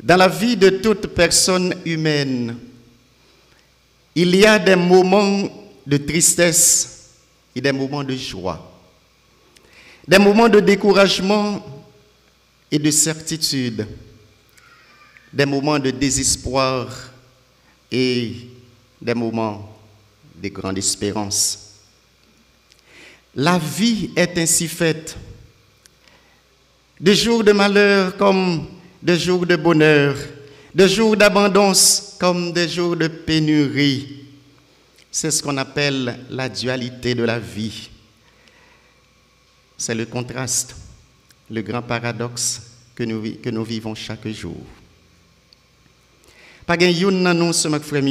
Dans la vie de toute personne humaine, il y a des moments de tristesse et des moments de joie, des moments de découragement et de certitude, des moments de désespoir et des moments de grande espérance. La vie est ainsi faite, des jours de malheur comme des jours de bonheur, des jours d'abondance comme des jours de pénurie. C'est ce qu'on appelle la dualité de la vie. C'est le contraste, le grand paradoxe que nous vivons chaque jour. Pas un youn nan nous ce frère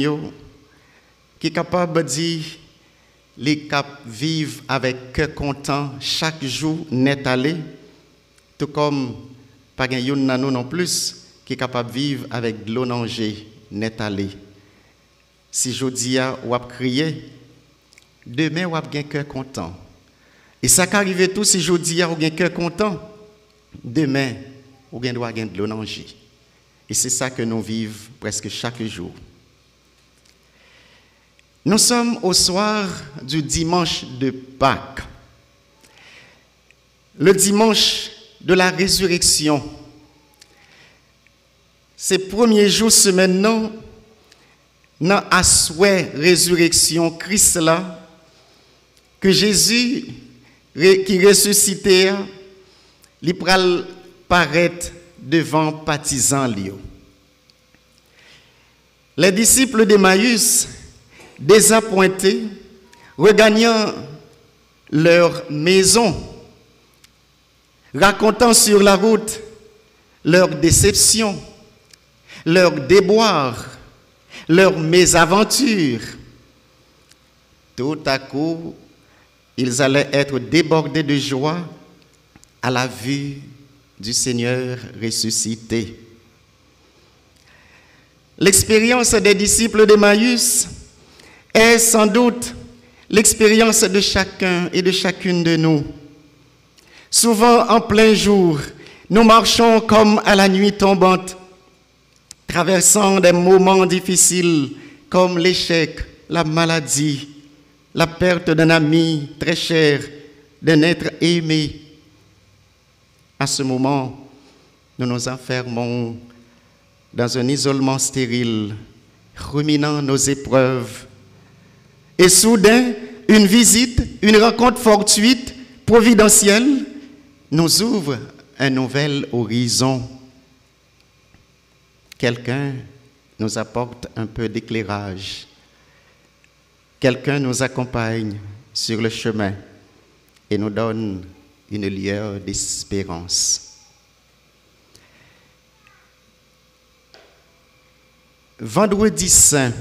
qui est capable de dire les cap vivre avec cœur content chaque jour net allé, tout comme pas un youn nan nous non plus qui est capable de vivre avec de l'eau nangée net allé. Si jodia ou a crier, demain ou a un cœur content. Et ça qu'arrive tout si jodia ou un cœur content, demain ou bien doit gagner de l'eau nangée. Et c'est ça que nous vivons presque chaque jour. Nous sommes au soir du dimanche de Pâques. Le dimanche de la résurrection. Ces premiers jours semaine non, dans la souhait résurrection Christ là, que Jésus qui ressuscité, il pral paraître devant partisans liés. Les disciples d'Emmaüs, désappointés, regagnant leur maison, racontant sur la route leur déception, leur déboire, leur mésaventure. Tout à coup, ils allaient être débordés de joie à la vue du Seigneur ressuscité. L'expérience des disciples d'Emmaüs est sans doute l'expérience de chacun et de chacune de nous. Souvent en plein jour, nous marchons comme à la nuit tombante, traversant des moments difficiles comme l'échec, la maladie, la perte d'un ami très cher, d'un être aimé. À ce moment, nous nous enfermons dans un isolement stérile, ruminant nos épreuves. Et soudain, une visite, une rencontre fortuite, providentielle, nous ouvre un nouvel horizon. Quelqu'un nous apporte un peu d'éclairage. Quelqu'un nous accompagne sur le chemin et nous donne une lueur d'espérance. Vendredi Saint,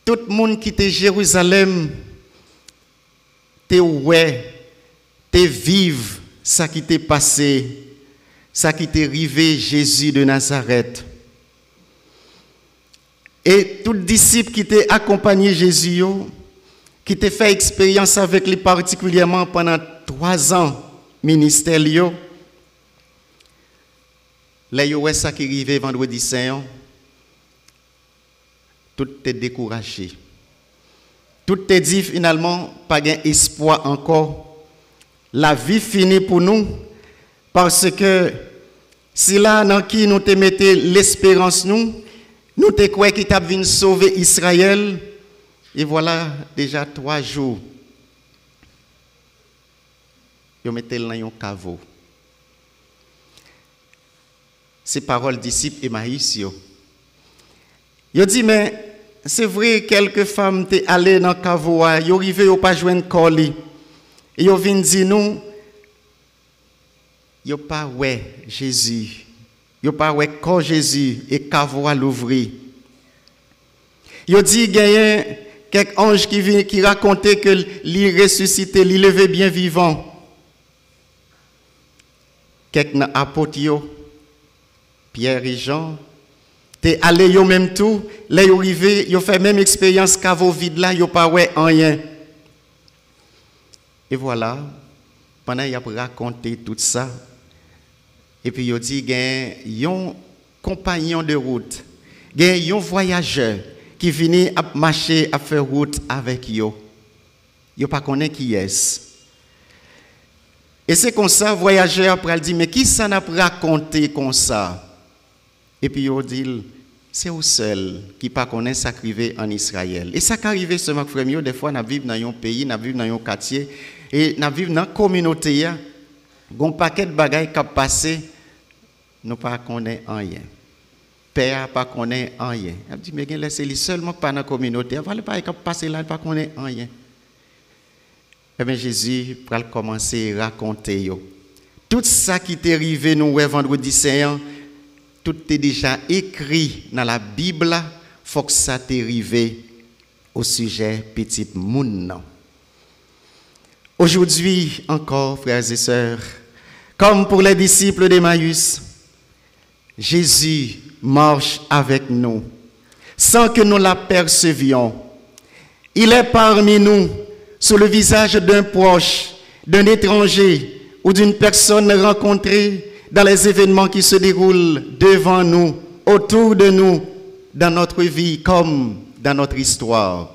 tout le monde qui était Jérusalem, te ouais, te vive ça qui t'est passé, ça qui t'est arrivé Jésus de Nazareth. Et tout disciple qui t'a accompagné Jésus, qui t'a fait expérience avec lui particulièrement pendant 3 ans ministère, là, yo ça qui arrivé vendredi saint, tout est découragé. Tout est dit finalement, pas d'espoir encore. La vie finit pour nous parce que si là dans qui nous te mettez l'espérance nous te croyons qu'il t'a venu sauver Israël et voilà déjà 3 jours. Yo mettez dans un caveau. Ces paroles disciples Emmaüs yo. Yo dit mais c'est vrai quelques femmes t'es allées dans caveau, yo arrivé yo pas joindre colis. Et yo vinn di nous yo pas ouais Jésus. Yo pas ouais corps Jésus et caveau à l'ouvrir. Yo dit gagne quelques anges qui racontaient que lui ressuscité, lui levé bien vivant. Quelques apôtres yo Pierre et Jean, t'es allé yo même tout, là yo arrivé, yo fait même expérience caveau vide là, yo pas ouais rien. Et voilà, pendant qu'il a raconté tout ça, et puis il dit, il y a un compagnon de route, il y a un voyageur qui vient à marcher, à faire route avec eux. Il ne connaît pas qui est. Et c'est comme ça, le voyageur après dit, mais qui ça n'a pas raconté comme ça? Et puis il dit, c'est au seul qui ne connaît pas ce qui arrive en Israël. Et ça qui arrive, ce que frère, des fois, nous vivons dans un pays, nous vivons dans un quartier, et nous vivons dans une communauté, il y a un paquet de bagages qui passent, nous ne connaissons rien. Père pas connaît rien. Il dit, mais laissez-les seulement pas dans la communauté. Avant, le pas passer là, il pas connaît rien. Eh bien, Jésus va commencer à raconter. Tout ça qui est arrivé nous vendredi saint, tout est déjà écrit dans la Bible. Il faut que ça t'arrive au sujet petit moun. Aujourd'hui encore, frères et sœurs, comme pour les disciples d'Emmaüs, Jésus marche avec nous, sans que nous l'apercevions. Il est parmi nous, sur le visage d'un proche, d'un étranger ou d'une personne rencontrée dans les événements qui se déroulent devant nous, autour de nous, dans notre vie comme dans notre histoire.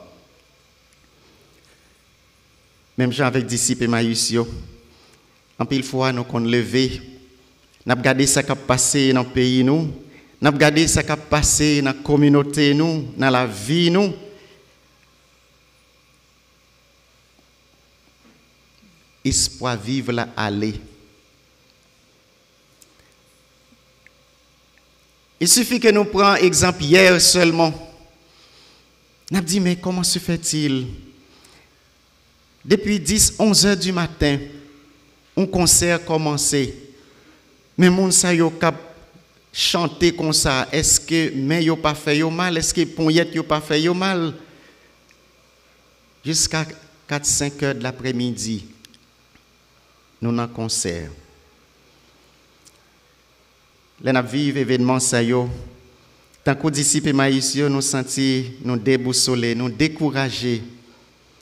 Même gens avec disciples Emmaüs, en pile fois nous qu'on levé, nous avons regardé ce qui a passé dans le pays nous. Nous avons regardé ce qui a passé dans la communauté, nous, dans la vie. Nous. Espoir vivre là, aller. Il suffit que nous prenions exemple hier seulement. Nous avons dit, mais comment se fait-il? Depuis 10-11 heures du matin, un concert a commencé. Mais mon sa yo cap chanter comme ça, est-ce que mais yo pas fait yo mal, est-ce que ponyette yo pas fait yo mal? Jusqu'à 4-5 heures de l'après-midi, nous avons un concert. Là nous vivons événement ça yo. Tant que disciples Emmaüs nous sentis nous déboussolés, nous découragés.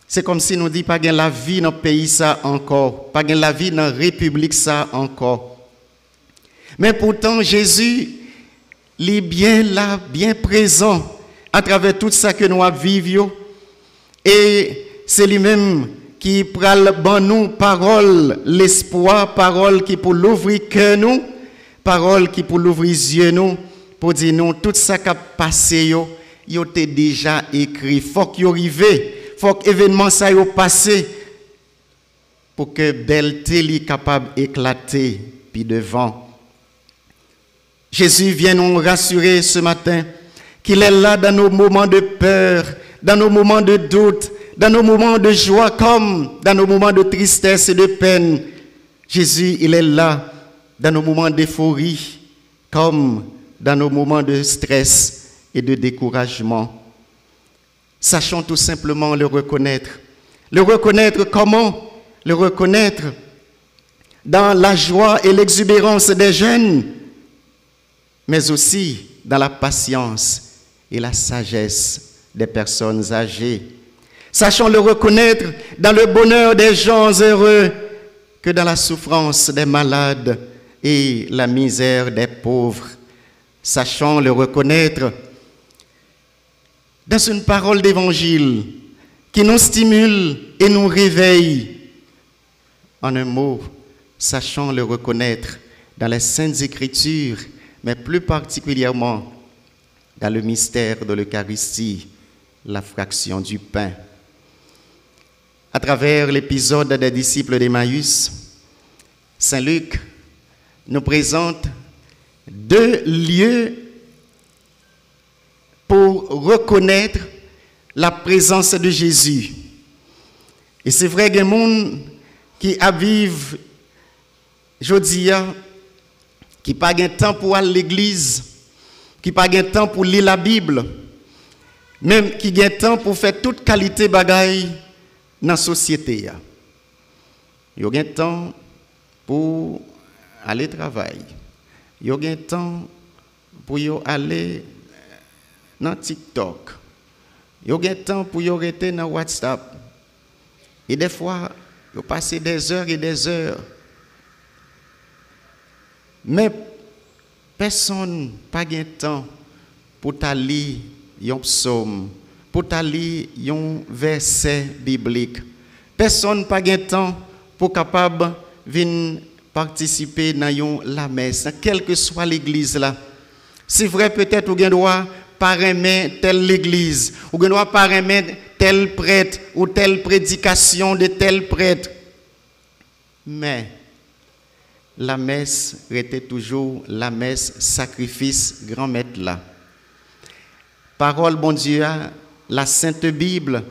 C'est comme si nous dit pas gain la vie dans le pays ça encore, pas gain la vie dans la République ça encore. Mais pourtant, Jésus, il est bien là, bien présent à travers tout ça que nous vivons. Et c'est lui-même qui prend nous parole, l'espoir, parole qui pour l'ouvrir cœur nous, parole qui pour l'ouvrir yeux nous, pour dire nous, tout ça qui a passé, il était déjà écrit. Faut qu'il arrive, faut que l'événement ça ait passé pour que belleté soit capable d'éclater puis devant. Jésus vient nous rassurer ce matin qu'il est là dans nos moments de peur, dans nos moments de doute, dans nos moments de joie comme dans nos moments de tristesse et de peine. Jésus, il est là dans nos moments d'euphorie comme dans nos moments de stress et de découragement. Sachons tout simplement le reconnaître. Le reconnaître comment? Le reconnaître dans la joie et l'exubérance des jeunes, mais aussi dans la patience et la sagesse des personnes âgées. Sachons le reconnaître dans le bonheur des gens heureux que dans la souffrance des malades et la misère des pauvres. Sachons le reconnaître dans une parole d'évangile qui nous stimule et nous réveille. En un mot, sachons le reconnaître dans les Saintes Écritures, mais plus particulièrement dans le mystère de l'Eucharistie, la fraction du pain. À travers l'épisode des disciples d'Emmaüs, Saint Luc nous présente 2 lieux pour reconnaître la présence de Jésus. Et c'est vrai qu'il y a des gens qui vivent aujourd'hui, qui n'ont pas de temps pour aller à l'église, qui n'ont pas de temps pour lire la Bible, même qui ont de temps pour faire toute qualité de bagaille dans la société. Ils ont de temps pour aller travailler. Ils ont de temps pour aller dans TikTok. Ils ont de temps pour rester dans WhatsApp. Et des fois, Vous passez des heures et des heures. Mais personne n'a pas de temps pour lire un psaume, pour lire un verset biblique. Personne n'a pas de temps pour capable venir participer dans la messe, quelle que soit l'église là. C'est vrai, peut-être vous doit pas aimer telle l'église, ou vous doit pas aimer tel prêtre ou telle prédication de tel prêtre. Mais la messe était toujours la messe sacrifice grand maître là. Parole bon Dieu, la Sainte Bible,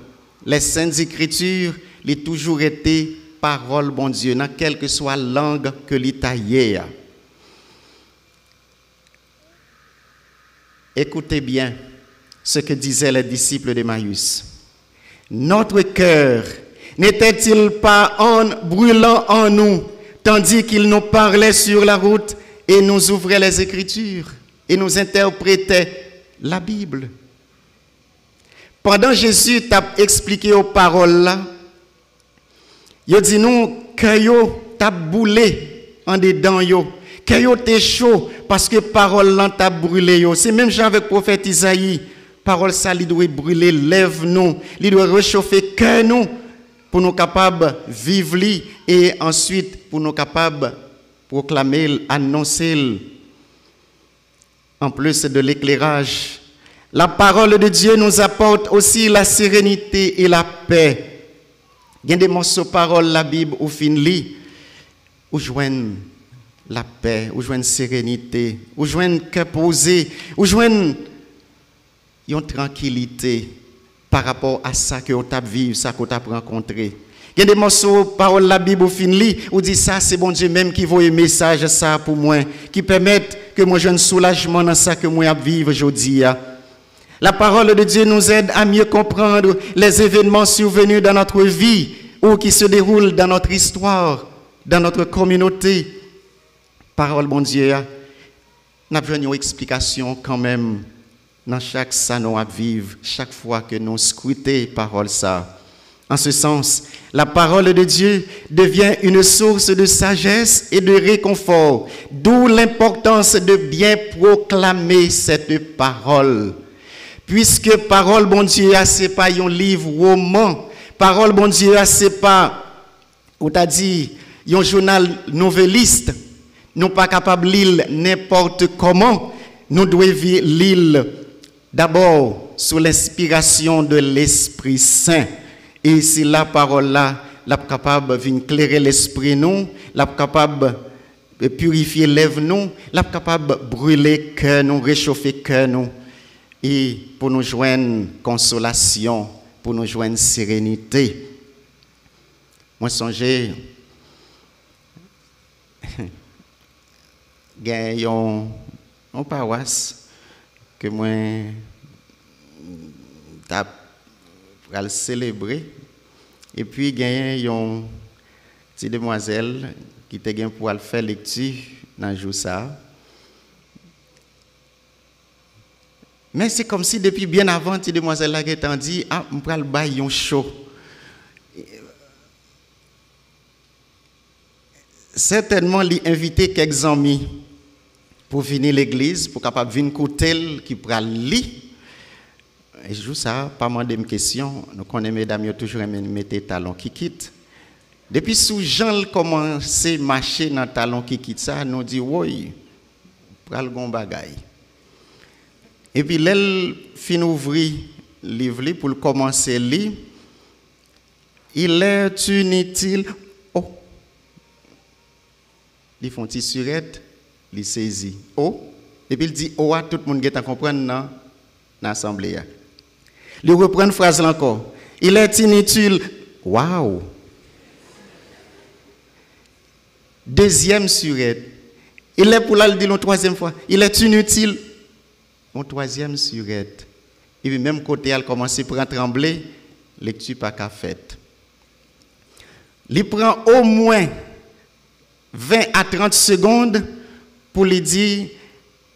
les Saintes Écritures, les toujours été parole bon Dieu dans quelle que soit langue que l'itaïe. Écoutez bien ce que disaient les disciples d'Emmaüs. Notre cœur n'était-il pas brûlant en nous, tandis qu'il nous parlait sur la route et nous ouvrait les Écritures et nous interprétait la Bible. Pendant Jésus t'a expliqué aux paroles là, il dit nous que yo t'a boulé en dedans yo, que yo t'es chaud parce que parole là t'a brûlé yo. C'est même genre avec le prophète Isaïe, parole ça il doit brûler lève nous, il doit réchauffer cœur nous pour nous capables vivre et ensuite pour nous capables proclamer, annoncer en plus de l'éclairage. La parole de Dieu nous apporte aussi la sérénité et la paix. Il y a des morceaux de parole, la Bible, où fin lit, où joignent la paix, où joignent sérénité, où joignent cœur posé, où joignent une tranquillité par rapport à ça que vous avez vécu, ça que vous avez rencontré. Il y a des morceaux de parole, la Bible, où fin lit, où dit ça, c'est bon Dieu même qui voit un message ça pour moi, qui permettent que moi j'ai un soulagement dans ça que moi vivre aujourd'hui. La parole de Dieu nous aide à mieux comprendre les événements survenus dans notre vie ou qui se déroulent dans notre histoire, dans notre communauté. Parole, bon Dieu, nous avons une explication quand même dans chaque salon à vivre, chaque fois que nous scrutons parole ça. En ce sens, la parole de Dieu devient une source de sagesse et de réconfort, d'où l'importance de bien proclamer cette parole. Puisque parole bon Dieu, c'est pas un livre roman. Parole bon Dieu, c'est pas, ou t'as dit, un journal noveliste. Nous pas capable de lire n'importe comment. Nous devons lire d'abord sous l'inspiration de l'Esprit Saint. Et si la parole là, la capable d'éclairer l'esprit nous, la capable de purifier l'œuvre nous, la capable de brûler cœur nous, réchauffer cœur nous. Et pour nous joindre consolation, pour nous joindre sérénité. Moi, songez, il y a une paroisse que moi, je vais célébrer. Et puis, il y a une petite demoiselle qui était pour faire lecture dans le jour ça. Mais c'est comme si depuis bien avant, cette demoiselle-là qui t'a dit, ah, je vais le bailler un show. Certainement, lui inviter quelques amis pour venir à l'église, pour capable venir écouter, qui pourra lire. Et je joue ça, pas mal de questions. Nous connaissons mesdames, toujours mettre talons qui quittent. Depuis sous Jean commencé à marcher dans talons qui quittent ça, nous dit, oui, pour le bon bagaille. Et puis, l'elle fin ouvrir le livre pour commencer à lire. Il est inutile. Oh! Ils font une surette, ils saisissent. Oh! Et puis, il dit, oh, tout le monde qui comprend dans l'assemblée. Il reprend une phrase là encore. Il est inutile. Waouh! Deuxième surette. Il est pour là, le dire une troisième fois. Il est inutile. Une troisième surette. Et puis même côté, elle commence à trembler, lecture pas qu'à fait. Il prend au moins 20 à 30 secondes pour lui dire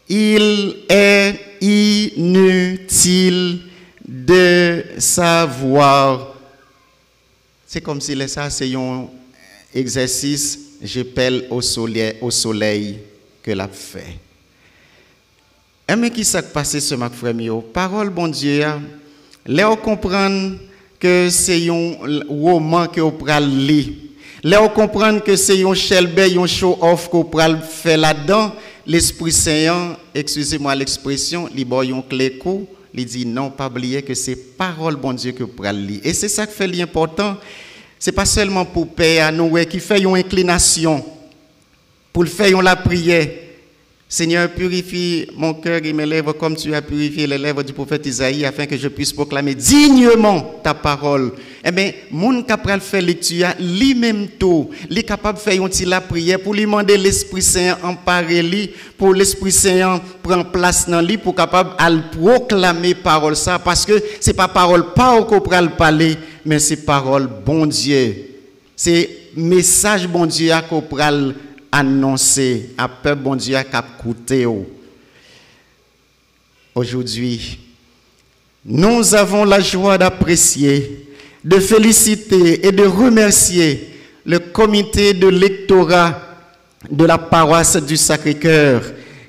il est inutile de savoir. C'est comme si ça c'est une exercice, je pèle au soleil que l'a fait. Mais qui s'est passé ce matin, frère mio? Parole bon Dieu, là on comprend que c'est un roman que on pral lire. Là on comprend que c'est un shelbe, un show off qu'on pral faire là-dedans. L'Esprit Saint, excusez-moi l'expression, il boit un clé coup, il dit non, pas oublier que c'est parole bon Dieu que pral lire. Et c'est ça qui fait l'important. C'est pas seulement pour payer à nous qui fait une inclination pour le faire la prière. Seigneur, purifie mon cœur et mes lèvres comme tu as purifié les lèvres du prophète Isaïe afin que je puisse proclamer dignement ta parole. Eh bien, mon capable faire lecture, lui-même tout, lui capable de faire la prière pour lui demander l'Esprit Saint emparer lui, pour l'Esprit Saint prendre place dans lui pour capable de proclamer parole ça parce que c'est pas parole pas qu'on peut parler, mais c'est parole bon Dieu. C'est message bon Dieu qu'on peut annoncer à peuple bon Dieu qui a écouté. Aujourd'hui, nous avons la joie d'apprécier, de féliciter et de remercier le comité de lectorat de la paroisse du Sacré-Cœur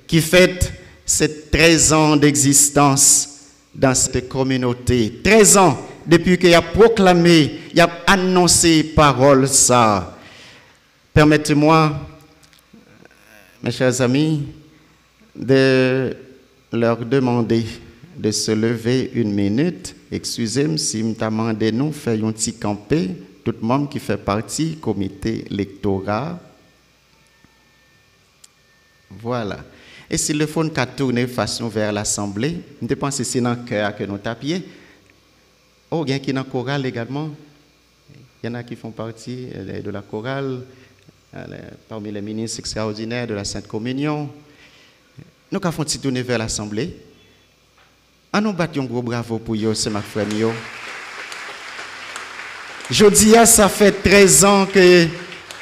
qui fête ses 13 ans d'existence dans cette communauté. 13 ans depuis qu'il a proclamé, il a annoncé parole ça. Permettez-moi, mes chers amis, de leur demander de se lever une minute. Excusez-moi si je demande nous faire un petit campé, tout le monde qui fait partie du comité électoral. Voilà. Et si le fond a tourné façon vers l'Assemblée, je pense que c'est dans le cœur que nous tapions. Oh, il y a qui dans la chorale également. Il y en a qui font partie de la chorale. Parmi les ministres extraordinaires de la Sainte Communion, nous avons tourné vers l'Assemblée. Nous battons un gros bravo pour eux, c'est ma frère. Je dis, ça fait 13 ans que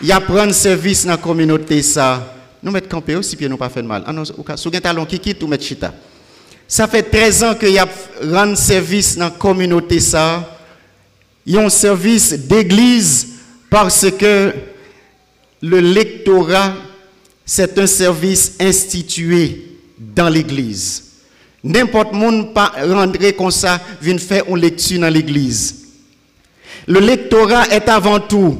y a prendre service dans la communauté. Ça. Nous mettons campé aussi, puis nous pas fait de mal. Si vous avez un talon qui quitte, nous mettons chita. Ça fait 13 ans que y a rendre service dans la communauté. Ça. Il y a un service d'église parce que le lectorat, c'est un service institué dans l'église. N'importe monde pas rentrer comme ça, vient faire une lecture dans l'église. Le lectorat est avant tout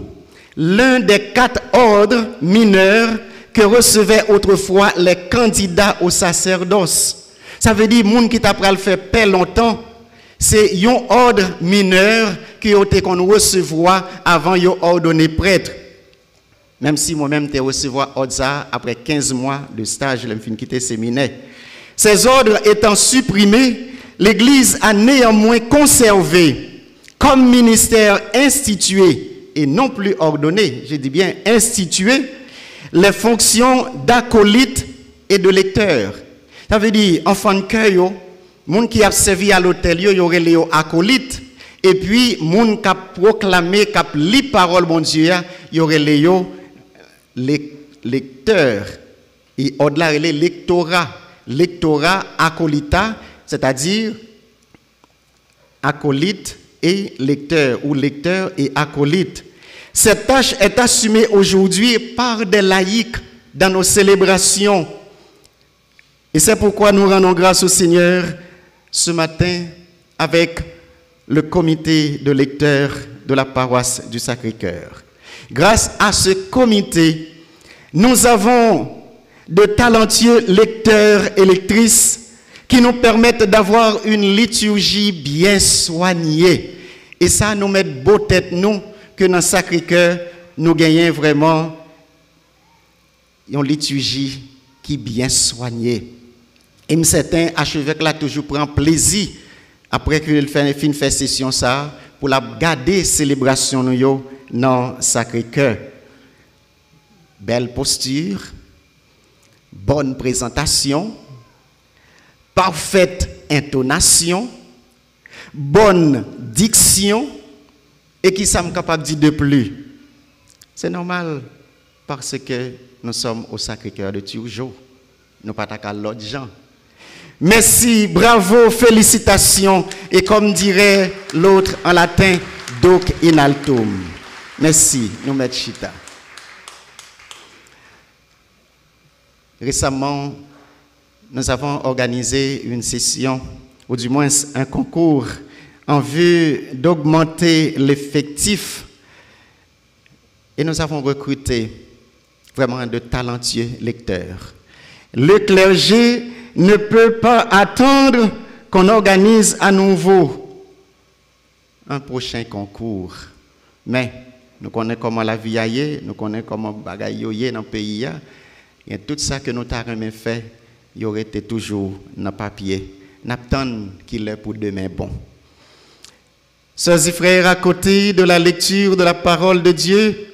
l'un des 4 ordres mineurs que recevaient autrefois les candidats au sacerdoce. Ça veut dire, monde qui t'a pris le faire pas longtemps, c'est un ordre mineur qui a été qu'on recevoir avant de ordonner prêtre. Même si moi-même j'ai reçu ordre après 15 mois de stage, je suis quitté le séminaire. Ces ordres étant supprimés, l'Église a néanmoins conservé comme ministère institué et non plus ordonné, je dis bien institué, les fonctions d'acolyte et de lecteur. Ça veut dire, enfant de cœur, moun qui a servi à l'hôtel, il y aurait les acolytes, et puis moun qui a proclamé, qui a lu parole bon Dieu, il y aurait les lecteurs. Et au-delà, les lectorat. Lectorat, acolita, c'est-à-dire acolyte et lecteur, ou lecteur et acolyte. Cette tâche est assumée aujourd'hui par des laïcs dans nos célébrations. Et c'est pourquoi nous rendons grâce au Seigneur ce matin avec le comité de lecteurs de la paroisse du Sacré-Cœur. Grâce à ce comité, nous avons de talentueux lecteurs et lectrices qui nous permettent d'avoir une liturgie bien soignée. Et ça nous met beau tête, nous, que dans le Sacré-Cœur, nous gagnons vraiment une liturgie qui est bien soignée. Et certains archevêques là toujours prend plaisir après qu'il fait session ça pour la garder célébration nous dans le Sacré-Cœur. Belle posture, bonne présentation, parfaite intonation, bonne diction, et qui sommes capables de dire de plus. C'est normal parce que nous sommes au Sacré-Cœur de toujours. Nous ne pas à l'autre gens. Merci, bravo, félicitations, et comme dirait l'autre en latin, doc in altum. Merci, nous mettons chita. Récemment, nous avons organisé une session, ou du moins un concours, en vue d'augmenter l'effectif. Et nous avons recruté vraiment de talentueux lecteurs. Le clergé ne peut pas attendre qu'on organise à nouveau un prochain concours. Mais nous connaissons comment la vie aille, nous connaissons comment bagaille yoye dans le pays. Et tout ça que nous avons fait, il aurait été toujours dans le papier. Nous attendons qu'il est pour demain bon. Sœurs et frères, à côté de la lecture de la parole de Dieu,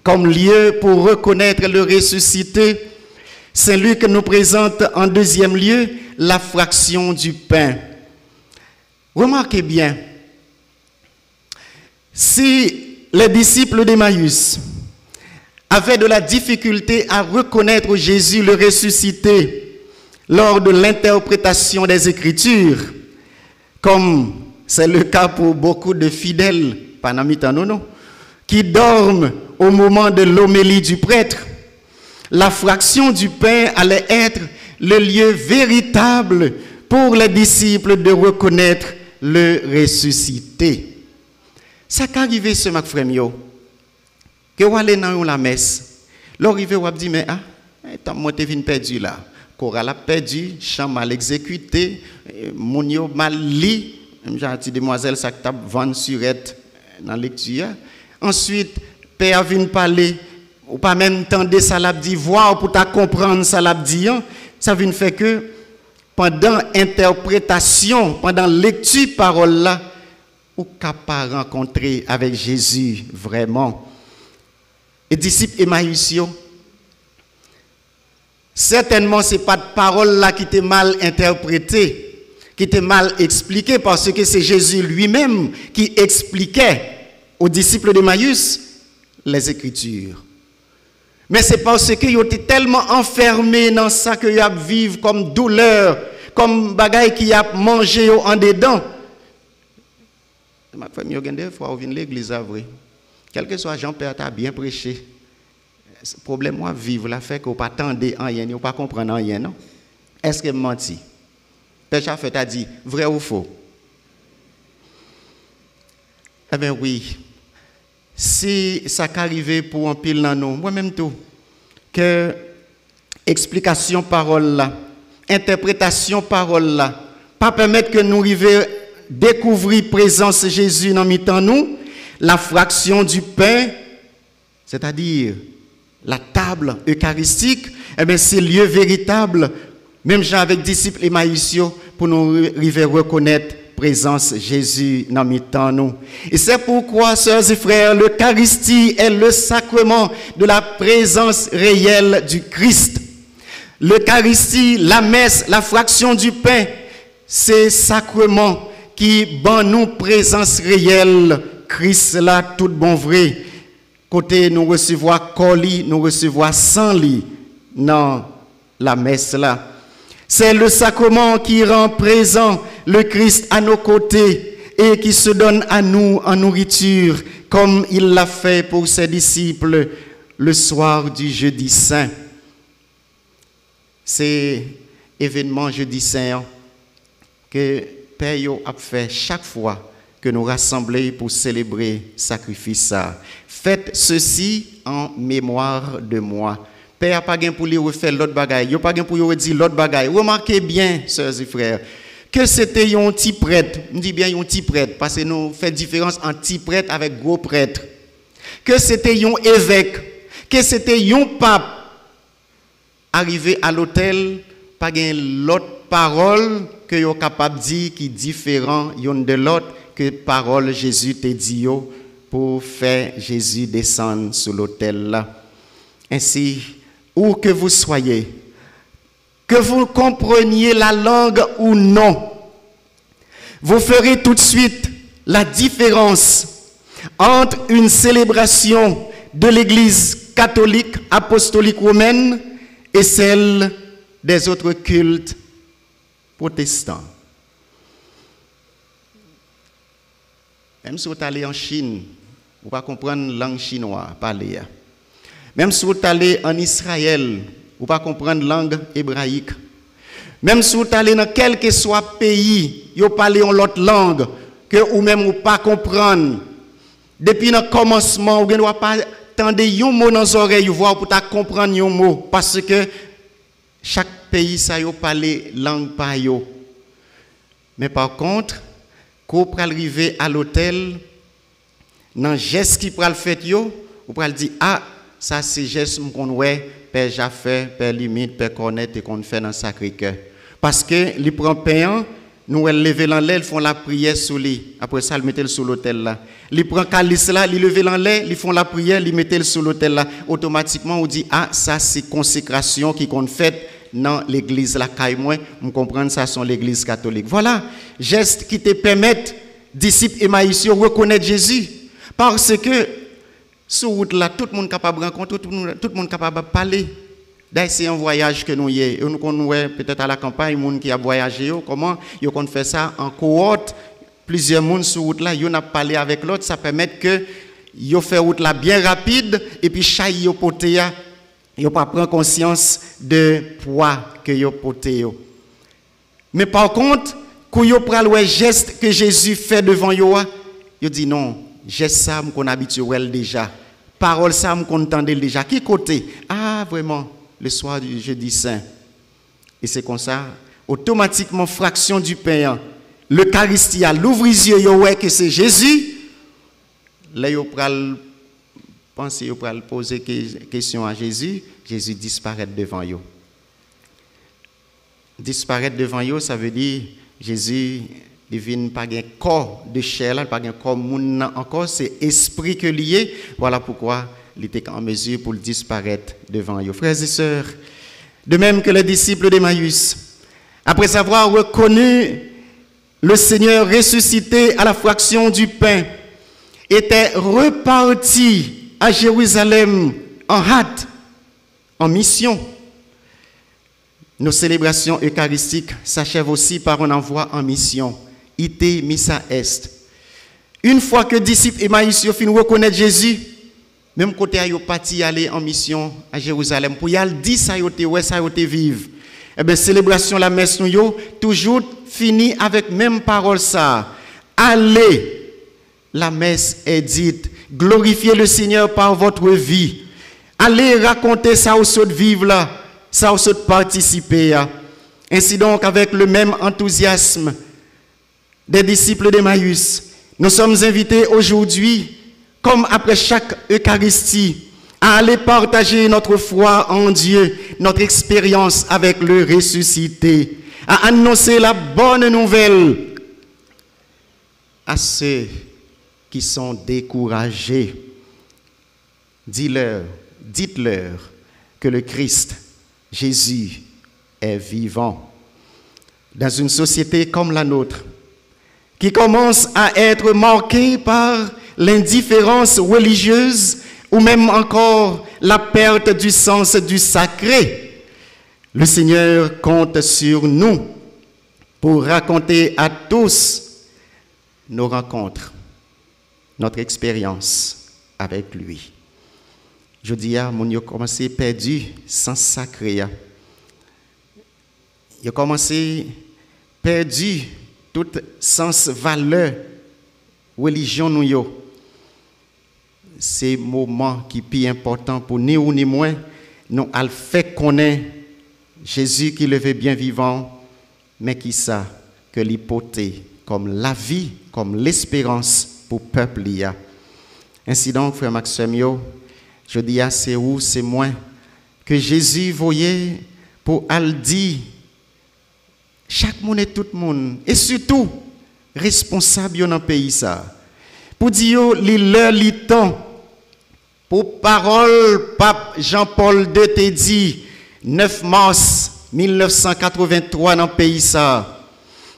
comme lieu pour reconnaître le ressuscité, Saint Luc nous présente en deuxième lieu la fraction du pain. Remarquez bien, si les disciples d'Emmaüs avaient de la difficulté à reconnaître Jésus le ressuscité lors de l'interprétation des Écritures, comme c'est le cas pour beaucoup de fidèles, qui dorment au moment de l'homélie du prêtre, la fraction du pain allait être le lieu véritable pour les disciples de reconnaître le ressuscité. Ça qu'arrivé ce mac frère que vous allez dans la messe, l'arrivé vous dit mais tant moi t'es venu perdu là, chorale a perdu, chant mal exécuté, mon yo mal li, j'ai dit demoiselle ça que t'a vendre surette dans lecture. Ensuite père vient parler ou pas même tendre ça l'a dit voir pour ta comprendre ça l'a dit, ça vient faire que pendant interprétation, pendant lecture parole là, ou capable rencontrer avec Jésus vraiment. Et disciples Emmaüs, certainement c'est pas de parole là qui était mal interprétée, qui était mal expliquée, parce que c'est Jésus lui-même qui expliquait aux disciples d'Emmaüs les Écritures. Mais c'est parce qu'ils étaient tellement enfermés dans ça qu'ils vivent comme douleur, comme bagaille qui a mangé en dedans. Ma famille, des fois, on vient de l'église, vrai. Quel que soit Jean-Père, tu as bien prêché. Le problème, moi, vivre, la fait qu'on ne pas attendre rien, on ne pas comprendre rien, non? Est-ce que je menti? Père Chaffet t'a dit, vrai ou faux? Eh bien, oui. Si ça qu'arrivé pour un pile dans nous, moi-même tout, que explication parole là, interprétation parole là, pas permettre que nous arrivions découvrir présence de Jésus dans mi-temps nous, la fraction du pain, c'est-à-dire la table eucharistique, eh bien c'est lieu véritable, même Jean avec disciples Emmaüs, pour nous arriver à reconnaître présence Jésus dans mi-temps nous. Et c'est pourquoi, sœurs et frères, l'Eucharistie est le sacrement de la présence réelle du Christ. L'Eucharistie, la messe, la fraction du pain, c'est sacrement qui ban nous présence réelle, Christ là, tout bon vrai. Côté nous recevoir colis, nous recevoir sans lit dans la messe là. C'est le sacrement qui rend présent le Christ à nos côtés et qui se donne à nous en nourriture, comme il l'a fait pour ses disciples le soir du jeudi saint. C'est événement jeudi saint que Père a fait chaque fois que nous rassemblons pour célébrer sacrifice. Faites ceci en mémoire de moi. Père n'a pas gain pour lui refaire l'autre bagaille. Il n'a pas gain pour lui dire l'autre bagaille. Remarquez bien, sœurs et frères, que c'était un petit prêtre. Je dis bien un petit prêtre, parce que nous faisons différence entre petit prêtre avec gros prêtre. Que c'était un évêque, que c'était un pape. Arrivé à l'hôtel, pas gain l'autre parole que vous êtes capable de dire qui est différent de l'autre que parole Jésus te dit pour faire Jésus descendre sur l'autel là. Ainsi, où que vous soyez, que vous compreniez la langue ou non, vous ferez tout de suite la différence entre une célébration de l'Église catholique, apostolique romaine et celle des autres cultes protestants. Même si vous allez en Chine, vous ne pouvez pas comprendre la langue chinoise parler. Même si vous allez en Israël, ou pas comprendre langue hébraïque. Même si vous allez dans quel que soit pays, vous parlez en l'autre langue, que ou même vous pas comprendre. Depuis le commencement, vous ne doit pas entendre un mot dans les oreilles, voir pour comprendre un mot, parce que chaque pays ça yo parler langue par yo. Mais par contre, quand vous arriver à l'hôtel, dans le geste qui pral fait yo, vous pral dire ah ça c'est geste qu'on ouais père Jaffé, père limite, père connaître et qu'on fait dans Sacré-Cœur. Parce que les prend payant, nous elle lever en l'air, ils font la prière sous lui. Après ça, ils mettent sur l'hôtel là. Ils prend calice là, ils lever en l'air, ils font la prière, ils mettent sur l'hôtel là. Automatiquement on dit ah ça c'est consécration qui qu'on fait dans l'église la caille moi, on comprend ça sont l'église catholique. Voilà, geste qui te permettent disciples Emmaüs reconnaître Jésus parce que sur route là tout le monde capable de rencontrer, tout le monde capable de parler. D'ailleurs c'est un voyage que nous y est. Nous connaissons peut-être à la campagne monde qui a voyagé comment ils ont fait ça en cohorte, plusieurs monde sur route là, ils ont parlé avec l'autre, ça permet que ils fait route là bien rapide et puis chaque yo poté ils pas prendre conscience de poids que yo porté yo. Mais par contre, quand yo pral ouais geste que Jésus fait devant yo, yo dit non, geste ça qu'on habituel déjà. Parole ça qu'on entendait déjà. Qui côté? Ah vraiment, le soir du jeudi saint. Et c'est comme ça, automatiquement fraction du pain, l'Eucharistie, l'ouvre les yeux yo ouais que c'est Jésus. Là yo pral pensez, vous pouvez poser question à Jésus, Jésus disparaît devant vous. Disparaître devant vous, ça veut dire Jésus ne vient pas un corps de chair, pas un corps moun encore, c'est esprit que lié. Voilà pourquoi il était en mesure pour disparaître devant vous. Frères et sœurs, de même que les disciples d'Emmaüs, après avoir reconnu le Seigneur ressuscité à la fraction du pain, étaient repartis à Jérusalem en hâte, en mission. Nos célébrations eucharistiques s'achèvent aussi par un envoi en mission. Ite missa est. Une fois que disciples Emmaüs ont fini reconnaître Jésus, même côté ils parti aller en mission à Jérusalem pour y aller dire ça yote vivre. Eh bien célébration la messe nous toujours fini avec même parole ça. Allez, la messe est dite. Glorifiez le Seigneur par votre vie. Allez raconter ça au saut de vivre là, ça au saut de participer. Ainsi donc, avec le même enthousiasme des disciples d'Emmaüs, nous sommes invités aujourd'hui, comme après chaque Eucharistie, à aller partager notre foi en Dieu, notre expérience avec le ressuscité, à annoncer la bonne nouvelle à ceux qui sont découragés. Dites-leur que le Christ, Jésus, est vivant. Dans une société comme la nôtre, qui commence à être marquée par l'indifférence religieuse ou même encore la perte du sens du sacré, le Seigneur compte sur nous pour raconter à tous nos rencontres, notre expérience avec lui. Je dis à mon yo commencé perdu sans sacré. Il a commencé perdu tout sens valeur religion nous yo. C'est moment qui est important pour ni ou ni moins nous al fait connaître Jésus qui le veut bien vivant mais qui ça que l'hypothèse comme la vie comme l'espérance pour peuple liya. Ainsi donc frère Maxime, je dis à c'est où c'est moi que Jésus voyait pour al dire chaque monde et tout le monde et surtout responsable dans le pays ça pour dire li temps pour parole pape Jean-Paul II te dit 9 mars 1983 dans le pays ça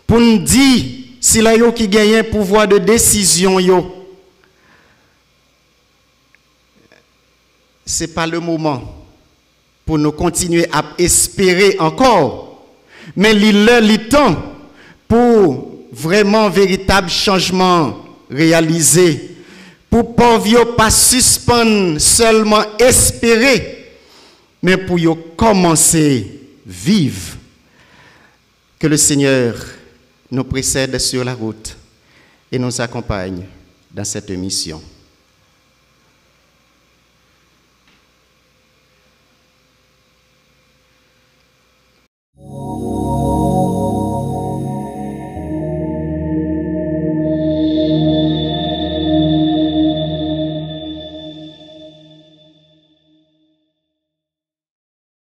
pour nous dire si la yo qui gagne pouvoir de décision yo c'est pas le moment pour nous continuer à espérer encore, mais il temps pour vraiment véritable changement réalisé, pour pas suspendre seulement espérer, mais pour commencer vivre. Que le Seigneur nous précède sur la route et nous accompagne dans cette mission.